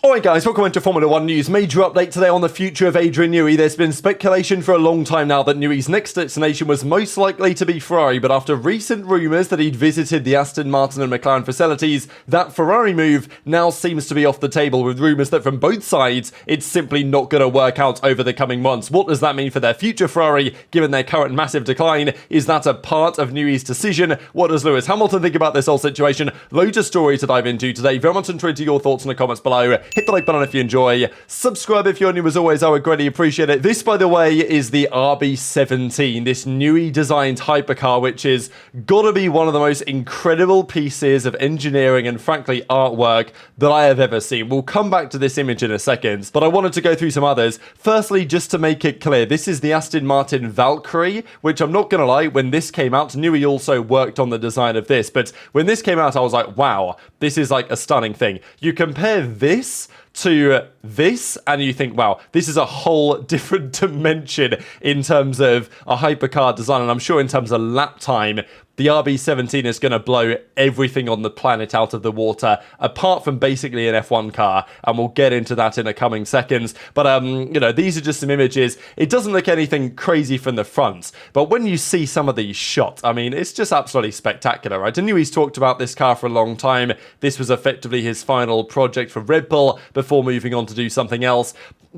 Alright guys, welcome into Formula 1 news. Major update today on the future of Adrian Newey. There's been speculation for a long time now that Newey's next destination was most likely to be Ferrari, but after recent rumours that he'd visited the Aston Martin and McLaren facilities, that Ferrari move now seems to be off the table, with rumours that from both sides, it's simply not going to work out over the coming months. What does that mean for their future Ferrari, given their current massive decline? Is that a part of Newey's decision? What does Lewis Hamilton think about this whole situation? Loads of story to dive into today. Very much into your thoughts in the comments below. Hit the like button if you enjoy. Subscribe if you're new as always. I would greatly appreciate it. This, by the way, is the RB17, this Newey designed hypercar, which is gotta be one of the most incredible pieces of engineering and frankly artwork that I have ever seen. We'll come back to this image in a second, but I wanted to go through some others. Firstly, just to make it clear, this is the Aston Martin Valkyrie, which I'm not gonna lie, when this came out, Newey also worked on the design of this, but when this came out, I was like, wow, this is like a stunning thing. You compare this to this and you think, wow, this is a whole different dimension in terms of a hypercar design, and I'm sure in terms of lap time, the RB17 is going to blow everything on the planet out of the water, apart from basically an F1 car, and we'll get into that in the coming seconds. But, you know, these are just some images. It doesn't look anything crazy from the front, but when you see some of these shots, I mean, it's just absolutely spectacular, right? I knew he's talked about this car for a long time. This was effectively his final project for Red Bull before moving on to do something else.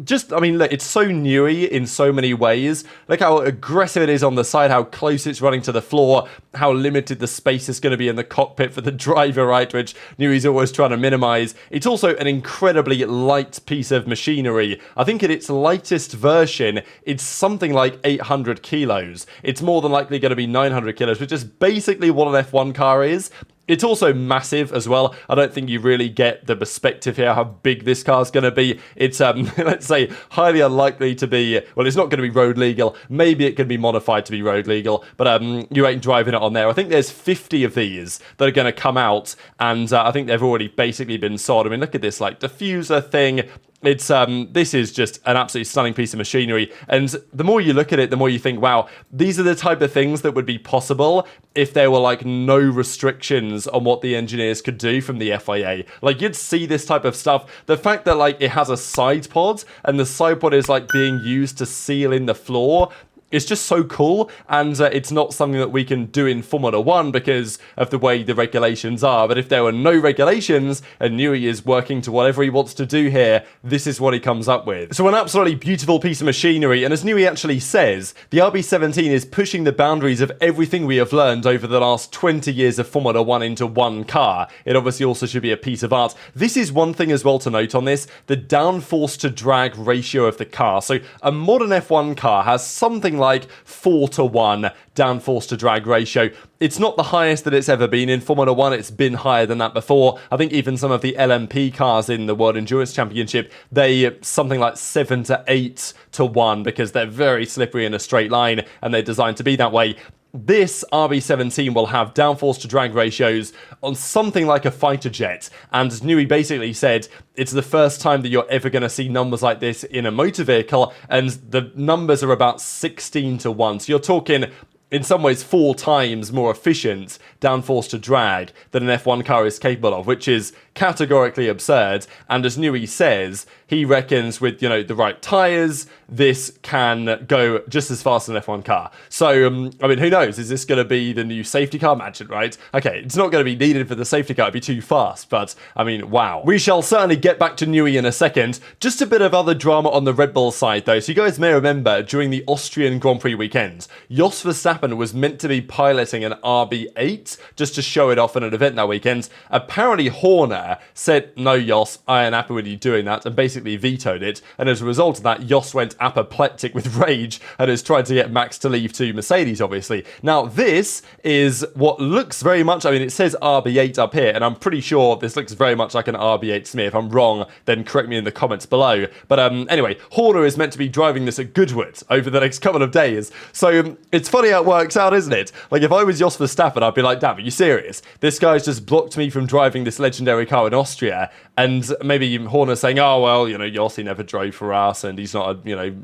Just, I mean, look, it's so Newey in so many ways. Look how aggressive it is on the side, how close it's running to the floor, how limited the space is going to be in the cockpit for the driver, right, which Newey's always trying to minimize. It's also an incredibly light piece of machinery. I think in its lightest version, it's something like 800 kilos. It's more than likely going to be 900 kilos, which is basically what an F1 car is. It's also massive as well. I don't think you really get the perspective here how big this car's going to be. It's, let's say, highly unlikely to be, well, it's not going to be road legal. Maybe it can be modified to be road legal, but you ain't driving it on there. I think there's 50 of these that are going to come out, and I think they've already basically been sold. I mean, look at this, like, diffuser thing. It's this is just an absolutely stunning piece of machinery, and the more you look at it, the more you think, wow, these are the type of things that would be possible if there were like no restrictions on what the engineers could do from the FIA. Like, you'd see this type of stuff. The fact that like it has a side pod and the side pod is like being used to seal in the floor, it's just so cool, and it's not something that we can do in Formula 1 because of the way the regulations are. But if there were no regulations and Newey is working to whatever he wants to do here, this is what he comes up with. So an absolutely beautiful piece of machinery, and as Newey actually says, the RB17 is pushing the boundaries of everything we have learned over the last 20 years of Formula 1 into one car. It obviously also should be a piece of art. This is one thing as well to note on this, the downforce to drag ratio of the car. So a modern F1 car has something like 4-to-1 downforce to drag ratio. It's not the highest that it's ever been in Formula 1. It's been higher than that before. I think even some of the LMP cars in the World Endurance Championship, they something like 7 to 8 to 1 because they're very slippery in a straight line and they're designed to be that way. This RB17 will have downforce to drag ratios on something like a fighter jet, and Newey basically said it's the first time that you're ever going to see numbers like this in a motor vehicle, and the numbers are about 16 to 1. So you're talking, in some ways, 4 times more efficient downforce to drag than an F1 car is capable of, which is categorically absurd. And as Newey says, he reckons with, you know, the right tyres, this can go just as fast as an F1 car. So, I mean, who knows? Is this going to be the new safety car? Imagine, right? Okay, it's not going to be needed for the safety car. It'd be too fast, but, I mean, wow. We shall certainly get back to Newey in a second. Just a bit of other drama on the Red Bull side, though. So you guys may remember, during the Austrian Grand Prix weekend, Jos Verstappen was meant to be piloting an RB8 just to show it off in an event that weekend. Apparently, Horner said, no, Jos, I ain't happy with you doing that, and basically vetoed it. And as a result of that, Jos went apoplectic with rage and has tried to get Max to leave to Mercedes, obviously. Now, this is what looks very much, I mean, it says RB8 up here, and I'm pretty sure this looks very much like an RB8 to me. If I'm wrong, then correct me in the comments below. But anyway, Horner is meant to be driving this at Goodwood over the next couple of days. So it's funny how it works out, isn't it? Like, if I was Jos Verstappen, I'd be like, damn, are you serious? This guy's just blocked me from driving this legendary car in Austria. And maybe Horner's saying, oh, well, Jos, he never drove for us, and he's not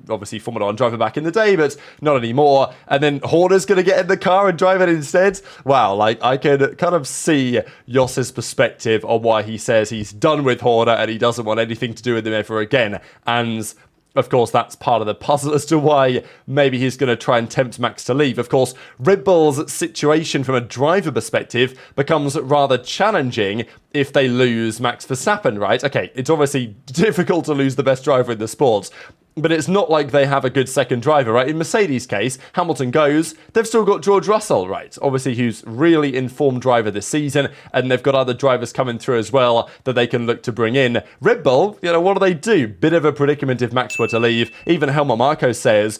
obviously Formula 1 driver back in the day, but not anymore. And then Horner's going to get in the car and drive it instead. Wow, like, I could kind of see Jos's perspective on why he says he's done with Horner and he doesn't want anything to do with him ever again. And of course, that's part of the puzzle as to why maybe he's going to try and tempt Max to leave. Of course, Red Bull's situation from a driver perspective becomes rather challenging if they lose Max Verstappen, right? Okay, it's obviously difficult to lose the best driver in the sport, but it's not like they have a good second driver, right? In Mercedes' case, Hamilton goes, they've still got George Russell, right? Obviously, who's really informed driver this season, and they've got other drivers coming through as well that they can look to bring in. Red Bull, what do? Bit of a predicament if Max were to leave. Even Helmut Marko says,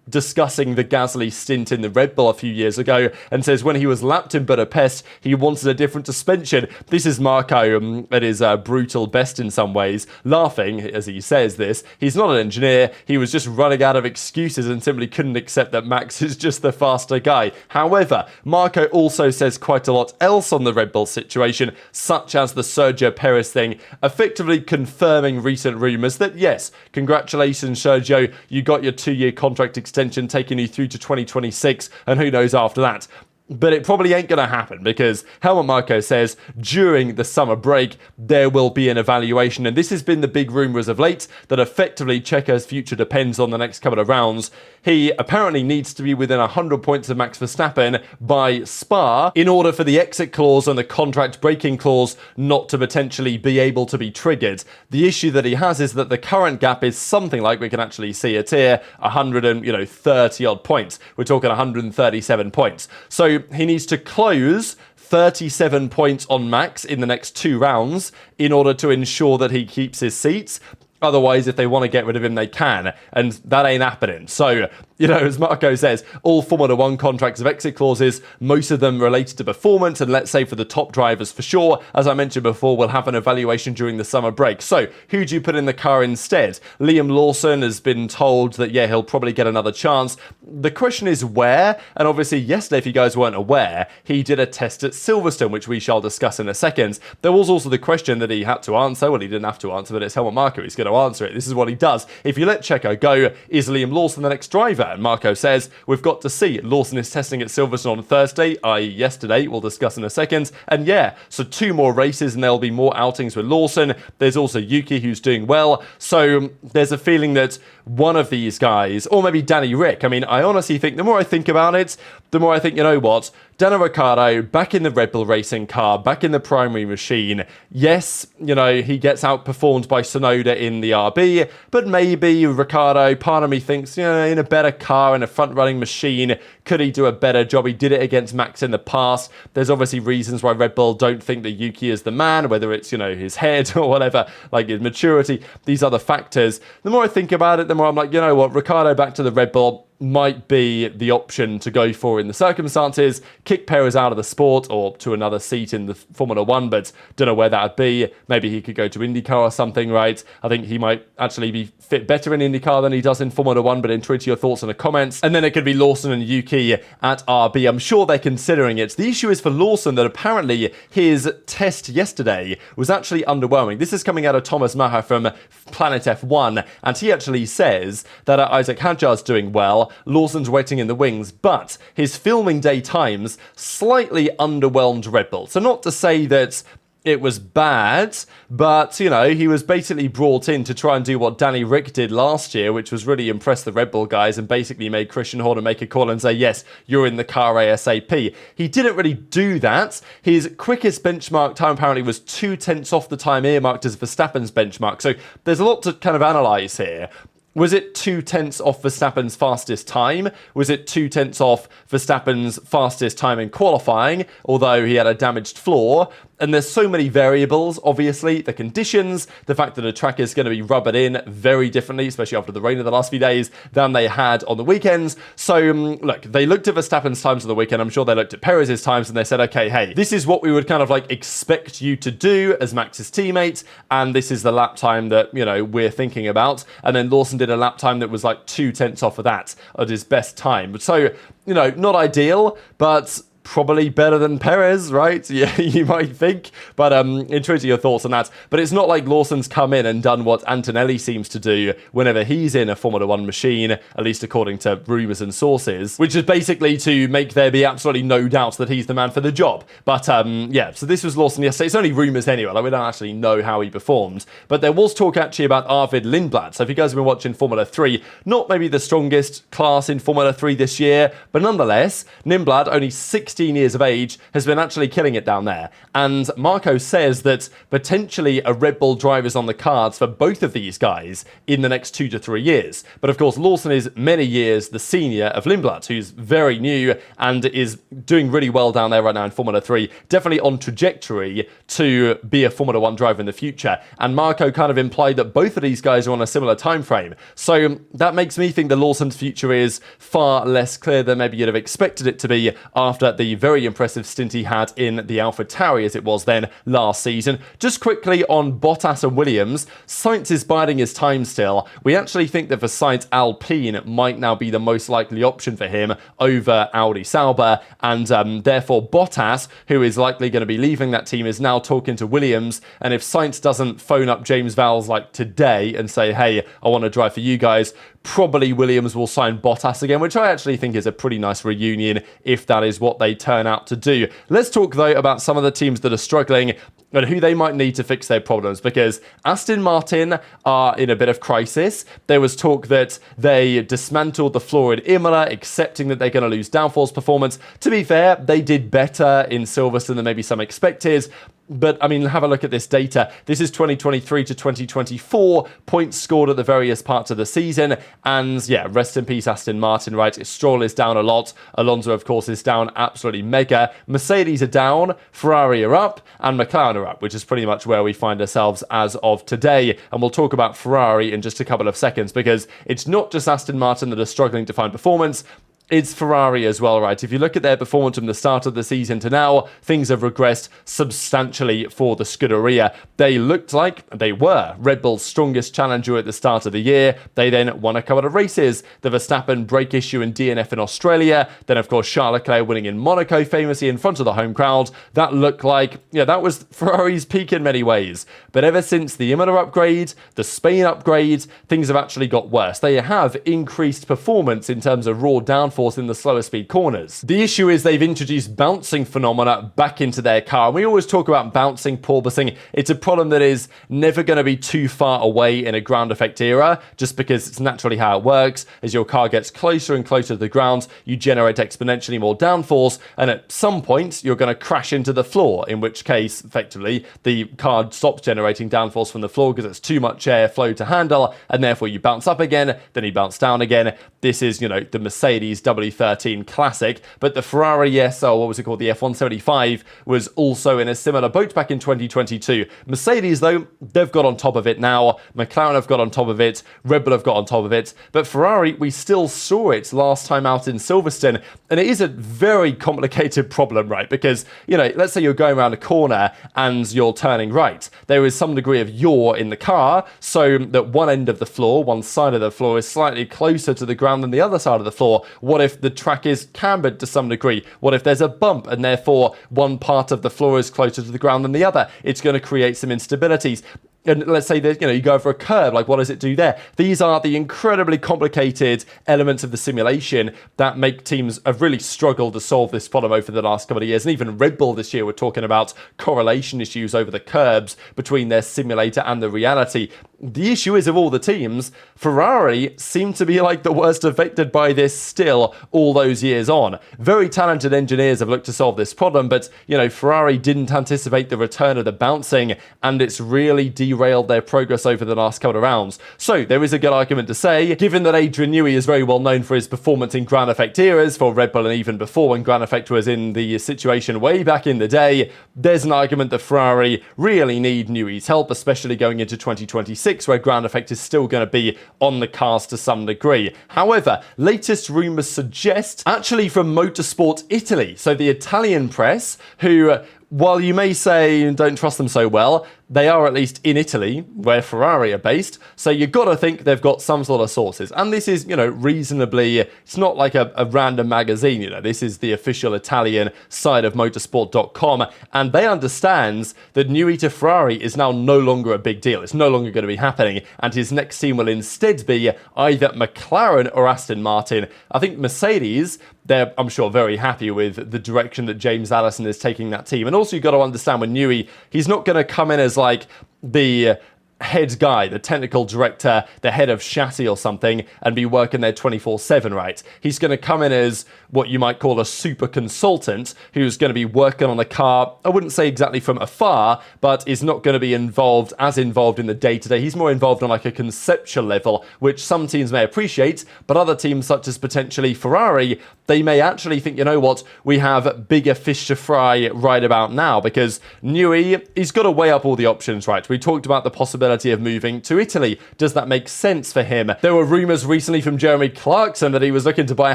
discussing the Gasly stint in the Red Bull a few years ago, and says when he was lapped in Budapest, he wanted a different suspension. This is Marko at his brutal best in some ways, laughing as he says this. He's not an engineer, he was just running out of excuses and simply couldn't accept that Max is just the faster guy. However, Marko also says quite a lot else on the Red Bull situation, such as the Sergio Perez thing, effectively confirming recent rumours that yes, congratulations Sergio, you got your 2-year contract extension taking you through to 2026, and who knows after that. But it probably ain't going to happen because Helmut Marko says during the summer break there will be an evaluation, and this has been the big rumour as of late, that effectively Checo's future depends on the next couple of rounds. He apparently needs to be within 100 points of Max Verstappen by Spa in order for the exit clause and the contract breaking clause not to potentially be able to be triggered. The issue that he has is that the current gap is something like, we can actually see it here, 130 odd points. We're talking 137 points. So he needs to close 37 points on Max in the next 2 rounds in order to ensure that he keeps his seats. Otherwise, if they want to get rid of him, they can. And that ain't happening. So, as Marko says, all Formula 1 contracts have exit clauses, most of them related to performance. And let's say for the top drivers, for sure, as I mentioned before, we'll have an evaluation during the summer break. So, who do you put in the car instead? Liam Lawson has been told that, yeah, he'll probably get another chance. The question is where? And obviously, yesterday, if you guys weren't aware, he did a test at Silverstone, which we shall discuss in a second. There was also the question that he had to answer. Well, he didn't have to answer, but it's Helmut Marko. He's going to answer it. This is what he does. If you let Checo go, is Liam Lawson the next driver? And Marko says, we've got to see. Lawson is testing at Silverstone on Thursday, i.e. yesterday. We'll discuss in a second. And yeah, so 2 more races and there'll be more outings with Lawson. There's also Yuki who's doing well. So there's a feeling that one of these guys, or maybe Danny Rick, I mean, I honestly think the more I think about it, the more I think, you know what, Daniel Ricciardo back in the Red Bull racing car, back in the primary machine. Yes, he gets outperformed by Tsunoda in the RB, but maybe Ricciardo, part of me thinks, in a better car, in a front-running machine, could he do a better job? He did it against Max in the past. There's obviously reasons why Red Bull don't think that Yuki is the man, whether it's, his head or whatever, like his maturity, these other factors. The more I think about it, the more I'm like, you know what, Ricciardo back to the Red Bull might be the option to go for in the circumstances. Kick Perez out of the sport or to another seat in the Formula 1, but don't know where that would be. Maybe he could go to IndyCar or something, right? I think he might actually be fit better in IndyCar than he does in Formula 1, but enter into your thoughts in the comments. And then it could be Lawson and Yuki at RB. I'm sure they're considering it. The issue is for Lawson that apparently his test yesterday was actually underwhelming. This is coming out of Thomas Maher from Planet F1, and he actually says that Isaac Hadjar's doing well, Lawson's waiting in the wings, but his filming day times slightly underwhelmed Red Bull. So not to say that it was bad, but, he was basically brought in to try and do what Danny Rick did last year, which was really impress the Red Bull guys and basically made Christian Horner make a call and say, yes, you're in the car ASAP. He didn't really do that. His quickest benchmark time apparently was 2/10 off the time earmarked as Verstappen's benchmark. So there's a lot to kind of analyse here. Was it 2/10 off Verstappen's fastest time? Was it 2/10 off Verstappen's fastest time in qualifying, although he had a damaged floor? And there's so many variables, obviously, the conditions, the fact that the track is going to be rubbered in very differently, especially after the rain of the last few days, than they had on the weekends. So, look, they looked at Verstappen's times on the weekend. I'm sure they looked at Perez's times and they said, okay, hey, this is what we would kind of like expect you to do as Max's teammate, and this is the lap time that, you know, we're thinking about. And then Lawson did a lap time that was like 2/10 off of that at his best time. So, you know, not ideal, but probably better than Perez, right? Yeah, you might think. But intrigued to your thoughts on that. But it's not like Lawson's come in and done what Antonelli seems to do whenever he's in a Formula 1 machine, at least according to rumours and sources, which is basically to make there be absolutely no doubt that he's the man for the job. But yeah, so this was Lawson yesterday. It's only rumours anyway. Like, we don't actually know how he performed. But there was talk actually about Arvid Lindblad. So if you guys have been watching Formula 3, not maybe the strongest class in Formula 3 this year, but nonetheless, Lindblad, only 16 years of age, has been actually killing it down there. And Marco says that potentially a Red Bull driver's on the cards for both of these guys in the next 2 to 3 years. But of course, Lawson is many years the senior of Lindblad, who's very new and is doing really well down there right now in Formula 3. Definitely on trajectory to be a Formula 1 driver in the future. And Marco kind of implied that both of these guys are on a similar time frame. So that makes me think that Lawson's future is far less clear than maybe you'd have expected it to be after the very impressive stint he had in the AlphaTauri as it was then last season. Just quickly on Bottas and Williams, Sainz is biding his time still. We actually think that for Sainz, Alpine might now be the most likely option for him over Audi Sauber, and therefore Bottas, who is likely going to be leaving that team, is now talking to Williams. And if Sainz doesn't phone up James Vowles like today and say, hey, I want to drive for you guys, probably Williams will sign Bottas again, which I actually think is a pretty nice reunion if that is what they turn out to do. Let's talk though about some of the teams that are struggling and who they might need to fix their problems, because Aston Martin are in a bit of crisis. There was talk that they dismantled the floor in Imola, accepting that they're going to lose downforce performance. To be fair, they did better in Silverstone than maybe some expected. But, I mean, have a look at this data. This is 2023 to 2024, points scored at the various parts of the season. And, yeah, rest in peace, Aston Martin, right? Stroll is down a lot. Alonso, of course, is down absolutely mega. Mercedes are down, Ferrari are up, and McLaren are up, which is pretty much where we find ourselves as of today. And we'll talk about Ferrari in just a couple of seconds, because it's not just Aston Martin that are struggling to find performance. It's Ferrari as well, right? If you look at their performance from the start of the season to now, things have regressed substantially for the Scuderia. They looked like they were Red Bull's strongest challenger at the start of the year. They then won a couple of races. The Verstappen brake issue and DNF in Australia. Then, of course, Charles Leclerc winning in Monaco famously in front of the home crowd. That looked like, yeah, that was Ferrari's peak in many ways. But ever since the Imola upgrade, the Spain upgrade, things have actually got worse. They have increased performance in terms of raw downforce in the slower speed corners. The issue is they've introduced bouncing phenomena back into their car. And we always talk about bouncing, porpoising. It's a problem that is never going to be too far away in a ground effect era, just because it's naturally how it works. As your car gets closer and closer to the ground, you generate exponentially more downforce, and at some point you're going to crash into the floor, in which case, effectively, the car stops generating downforce from the floor because it's too much airflow to handle, and therefore you bounce up again, then you bounce down again. This is, you know, the Mercedes W13 Classic, but the Ferrari ESL, what was it called, the F175, was also in a similar boat back in 2022. Mercedes, though, they've got on top of it now. McLaren have got on top of it. Red Bull have got on top of it. But Ferrari, we still saw it last time out in Silverstone, and it is a very complicated problem, right? Because, you know, let's say you're going around a corner and you're turning right. There is some degree of yaw in the car, so that one end of the floor, one side of the floor, is slightly closer to the ground than the other side of the floor. What if the track is cambered to some degree? What if there's a bump and therefore one part of the floor is closer to the ground than the other? It's going to create some instabilities. And let's say that, you know, you go over a curve, like what does it do there? These are the incredibly complicated elements of the simulation that make teams have really struggled to solve this problem over the last couple of years. And even Red Bull this year were talking about correlation issues over the curbs between their simulator and the reality. The issue is, of all the teams, Ferrari seem to be like the worst affected by this still all those years on. Very talented engineers have looked to solve this problem, but, you know, Ferrari didn't anticipate the return of the bouncing, and it's really derailed their progress over the last couple of rounds. So there is a good argument to say, given that Adrian Newey is very well known for his performance in ground effect eras for Red Bull and even before when ground effect was in the situation way back in the day, there's an argument that Ferrari really need Newey's help, especially going into 2026 where ground effect is still going to be on the cards to some degree. However, latest rumours suggest, actually from Motorsport Italy, so the Italian press, who, while you may say don't trust them so well, they are at least in Italy, where Ferrari are based, so you've got to think they've got some sort of sources. And this is, reasonably, it's not like a random magazine, this is the official Italian side of motorsport.com, and they understand that Newey to Ferrari is now no longer a big deal. It's no longer going to be happening, and his next team will instead be either McLaren or Aston Martin. I think Mercedes, they're, I'm sure, very happy with the direction that James Allison is taking that team. And also you've got to understand with Newey, he's not going to come in as like the head guy, the technical director, the head of chassis or something, and be working there 24/7, right? He's going to come in as what you might call a super consultant who's going to be working on the car, I wouldn't say exactly from afar, but is not going to be involved in the day-to-day. He's more involved on like a conceptual level, which some teams may appreciate, but other teams such as potentially Ferrari, they may actually think, you know what, we have bigger fish to fry right about now, because Newey, he's got to weigh up all the options, right? We talked about the possibility of moving to Italy. Does that make sense for him? There were rumours recently from Jeremy Clarkson that he was looking to buy a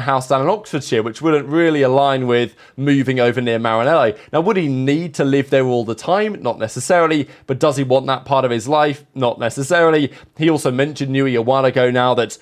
house down in Oxfordshire, which wouldn't really align with moving over near Maranello. Now, would he need to live there all the time? Not necessarily, but does he want that part of his life? Not necessarily. He also mentioned Newey a while ago now that,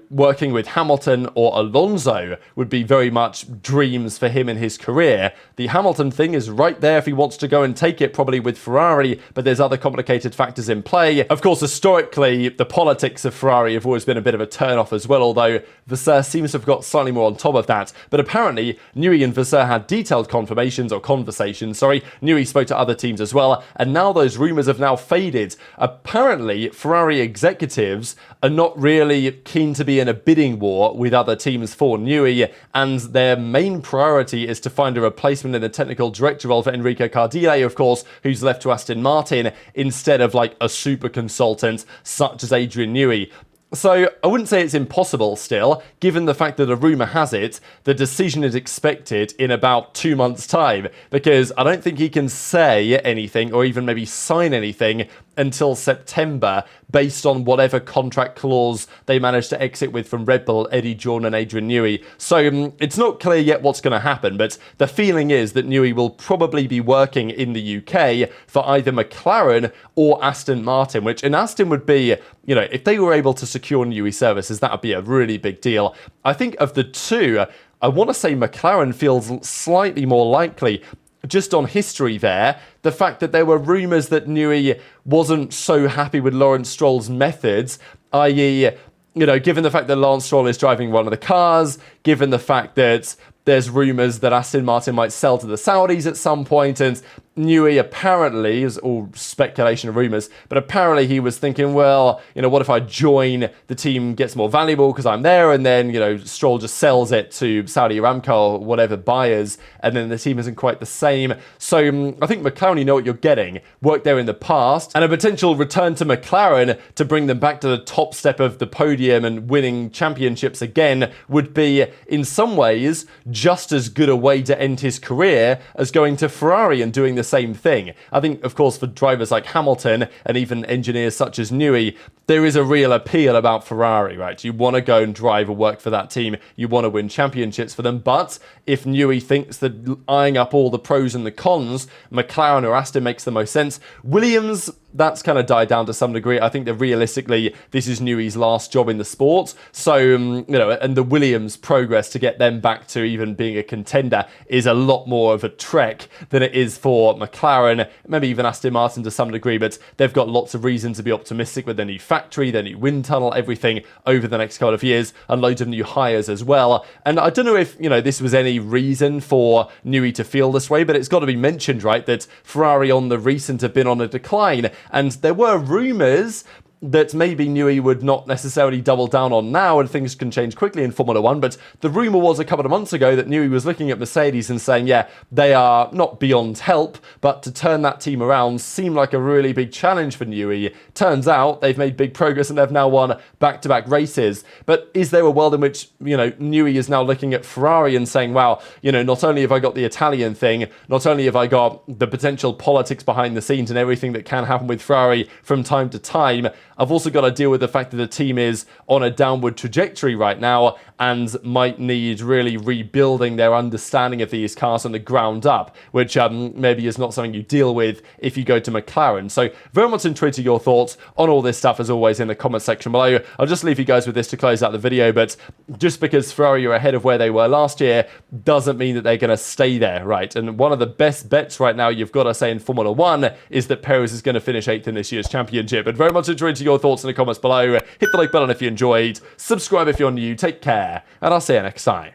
working with Hamilton or Alonso would be very much dreams for him in his career. The Hamilton thing is right there if he wants to go and take it, probably with Ferrari, but there's other complicated factors in play. Of course, historically, the politics of Ferrari have always been a bit of a turn-off as well, although Vasseur seems to have got slightly more on top of that. But apparently, Newey and Vasseur had detailed conversations. Newey spoke to other teams as well, and now those rumours have now faded. Apparently, Ferrari executives are not really keen to be in a bidding war with other teams for Newey, and their main priority is to find a replacement in the technical director role for Enrico Cardile, of course, who's left to Aston Martin, instead of like a super consultant such as Adrian Newey. So I wouldn't say it's impossible still, given the fact that a rumour has it, the decision is expected in about 2 months' time, because I don't think he can say anything or even maybe sign anything until September, based on whatever contract clause they manage to exit with from Red Bull, Eddie Jordan and Adrian Newey. So it's not clear yet what's going to happen, but the feeling is that Newey will probably be working in the UK for either McLaren or Aston Martin, which in Aston would be, if they were able to secure Newey services, that would be a really big deal. I think of the two, I want to say McLaren feels slightly more likely, just on history there, the fact that there were rumours that Newey wasn't so happy with Lawrence Stroll's methods, i.e., given the fact that Lance Stroll is driving one of the cars, given the fact that there's rumours that Aston Martin might sell to the Saudis at some point, and Newey apparently, is all speculation and rumours, but apparently he was thinking, well, what if I join, the team gets more valuable because I'm there, and then, Stroll just sells it to Saudi Aramco or whatever buyers, and then the team isn't quite the same. So I think McLaren, you know what you're getting, worked there in the past, and a potential return to McLaren to bring them back to the top step of the podium and winning championships again would be, in some ways, just as good a way to end his career as going to Ferrari and doing the same thing. I think, of course, for drivers like Hamilton and even engineers such as Newey, there is a real appeal about Ferrari, right? You want to go and drive or work for that team. You want to win championships for them. But if Newey thinks that eyeing up all the pros and the cons, McLaren or Aston makes the most sense. Williams, that's kind of died down to some degree. I think that realistically, this is Newey's last job in the sport. So, and the Williams progress to get them back to even being a contender is a lot more of a trek than it is for McLaren, maybe even Aston Martin to some degree, but they've got lots of reason to be optimistic with their new factory, their new wind tunnel, everything over the next couple of years, and loads of new hires as well. And I don't know if, this was any reason for Newey to feel this way, but it's got to be mentioned, right, that Ferrari on the recent have been on a decline. And there were rumours that maybe Newey would not necessarily double down on now, and things can change quickly in Formula 1, but the rumour was a couple of months ago that Newey was looking at Mercedes and saying, yeah, they are not beyond help, but to turn that team around seemed like a really big challenge for Newey. Turns out they've made big progress and they've now won back-to-back races. But is there a world in which, Newey is now looking at Ferrari and saying, wow, not only have I got the Italian thing, not only have I got the potential politics behind the scenes and everything that can happen with Ferrari from time to time, I've also got to deal with the fact that the team is on a downward trajectory right now and might need really rebuilding their understanding of these cars from the ground up, which maybe is not something you deal with if you go to McLaren. So very much intrigued your thoughts on all this stuff, as always, in the comment section below. I'll just leave you guys with this to close out the video, but just because Ferrari are ahead of where they were last year doesn't mean that they're going to stay there, right? And one of the best bets right now, you've got to say, in Formula 1 is that Perez is going to finish 8th in this year's championship. But very much intrigued your thoughts in the comments below. Hit the like button if you enjoyed, subscribe if you're new, take care, and I'll see you next time.